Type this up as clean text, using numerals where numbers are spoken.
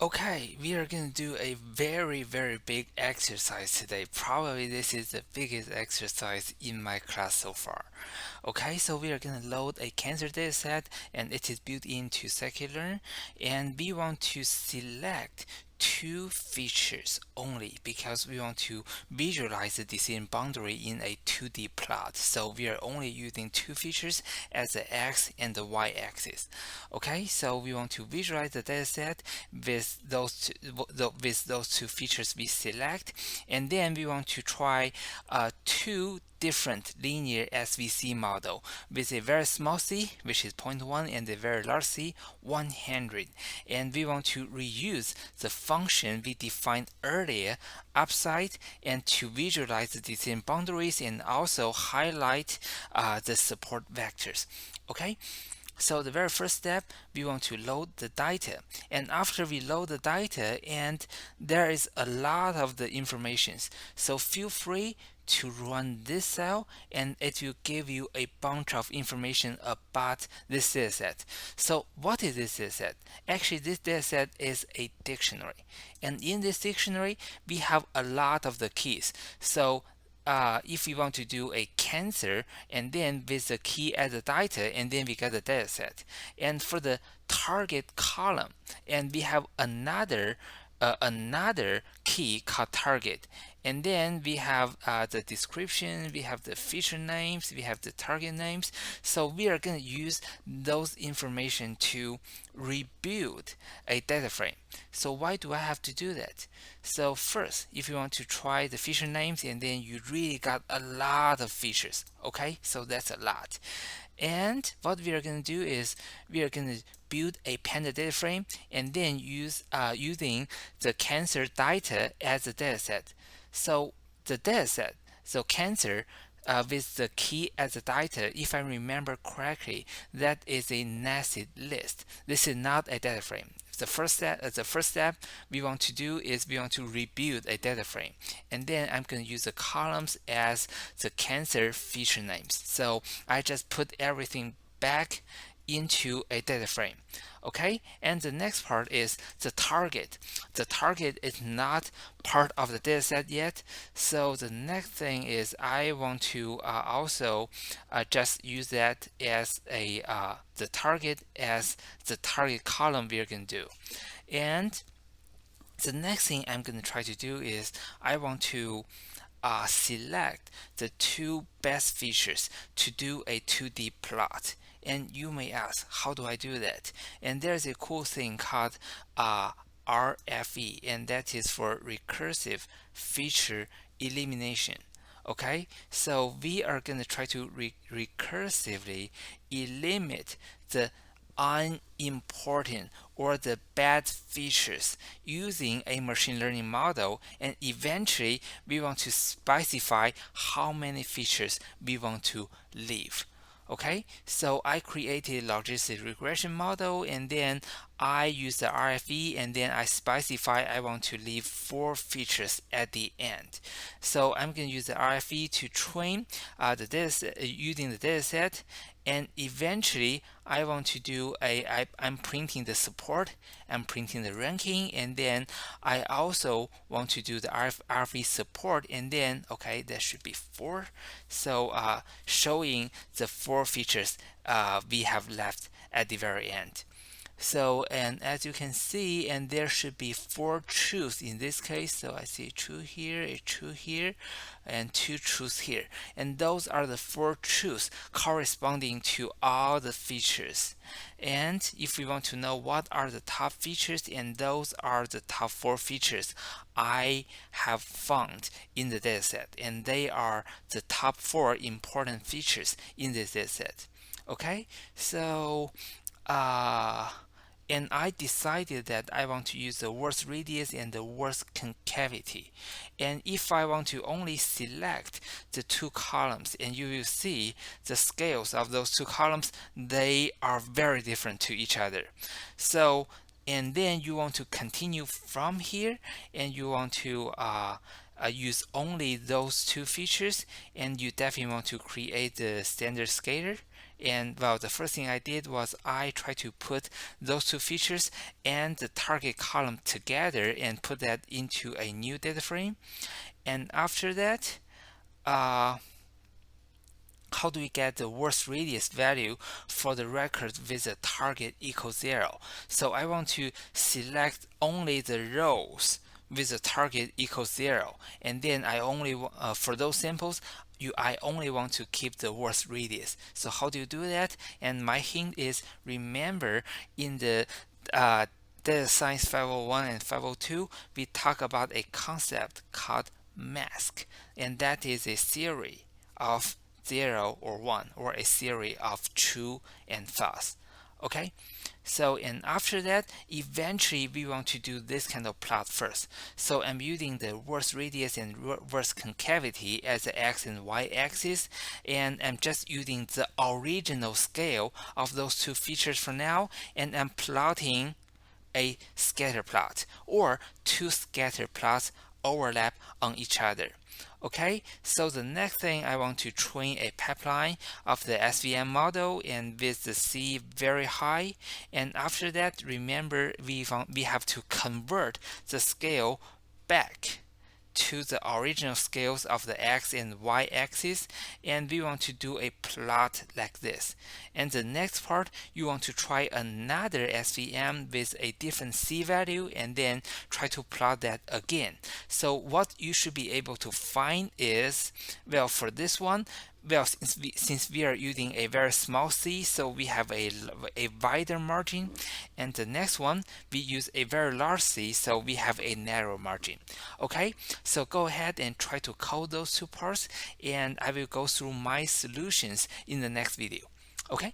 Okay, we are going to do a very big exercise today. Probably this is the biggest exercise in my class so far. Okay, so we are going to load a cancer dataset and it is built into scikit-learn, and we want to select two features only because we want to visualize the decision boundary in a 2D plot. So we are only using two features as the x and the y axis. Okay, so we want to visualize the dataset with those two features we select, and then we want to try two different linear SVC model with a very small c, which is zero point 0.1, and a very large c, 100. And we want to reuse the function we defined earlier, upside, and to visualize the decision boundaries and also highlight the support vectors. Okay, so the very first step, we want to load the data. And after we load the data, and there is a lot of the informations, so feel free to run this cell and it will give you a bunch of information about this dataset. So what is this dataset? Actually, this dataset is a dictionary. And in this dictionary, we have a lot of the keys. So if we want to do a cancer and then with the key as the data, and then we get the data set. And for the target column, and we have another key called target, and then we have the description, we have the feature names, we have the target names. So we are going to use those information to rebuild a data frame. So why do I have to do that? So first, if you want to try the feature names, and then you really got a lot of features. Okay, so that's a lot. And what we are going to do is we are going to build a panda data frame and then using the cancer data as a dataset. So the dataset, so cancer with the key as a data, if I remember correctly, that is a nested list. This is not a data frame. The first step we want to do is we want to rebuild a data frame, and then I'm going to use the columns as the cancer feature names. So I just put everything back into a data frame. Okay, and the next part is the target. The target is not part of the dataset yet, so the next thing is I want to also just use that as the target as the target column we're going to do. And the next thing I'm going to try to do is I want to select the two best features to do a 2D plot. And you may ask, how do I do that? And there's a cool thing called RFE, and that is for recursive feature elimination. Okay, so we are going to try to recursively eliminate the unimportant or the bad features using a machine learning model, and eventually we want to specify how many features we want to leave. Okay, so I created a logistic regression model, and then I use the RFE, and then I specify I want to leave 4 features at the end. So I'm going to use the RFE to train the data using the dataset, and eventually I want to do I'm printing the support, I'm printing the ranking, and then I also want to do the RFE support, and then okay, that should be 4. So showing the 4 features we have left at the very end. So, and as you can see, and there should be 4 truths in this case. So I see true here, a true here, and 2 truths here. And those are the 4 truths corresponding to all the features. And if we want to know what are the top features, and those are the top 4 features I have found in the dataset, and they are the top 4 important features in this dataset. Okay, so and I decided that I want to use the worst radius and the worst concavity. And if I want to only select the 2 columns, and you will see the scales of those 2 columns, they are very different to each other. So, and then you want to continue from here, and you want to use only those 2 features, and you definitely want to create the standard scalar, And well, the first thing I did was I tried to put those two features and the target column together and put that into a new data frame. And after that, how do we get the worst radius value for the record with the target equals 0? So I want to select only the rows with the target equals 0, and then I only for those samples I only want to keep the worst radius. So how do you do that? And my hint is, remember in the data science 501 and 502 we talk about a concept called mask, and that is a theory of 0 or 1, or a series of true and false. Okay, so and after that, eventually we want to do this kind of plot first. So I'm using the worst radius and worst concavity as the x and y axis, and I'm just using the original scale of those two features for now, and I'm plotting a scatter plot, or two scatter plots overlap on each other. Okay, so the next thing, I want to train a pipeline of the SVM model and with the C very high. And after that, remember we have to convert the scale back to the original scales of the x and y axis, and we want to do a plot like this. And the next part, you want to try another SVM with a different C value and then try to plot that again. So what you should be able to find is, well, for this one, well, since we are using a very small c, so we have a wider margin, and the next one we use a very large c, so we have a narrow margin. Okay, so go ahead and try to code those two parts, and I will go through my solutions in the next video. Okay.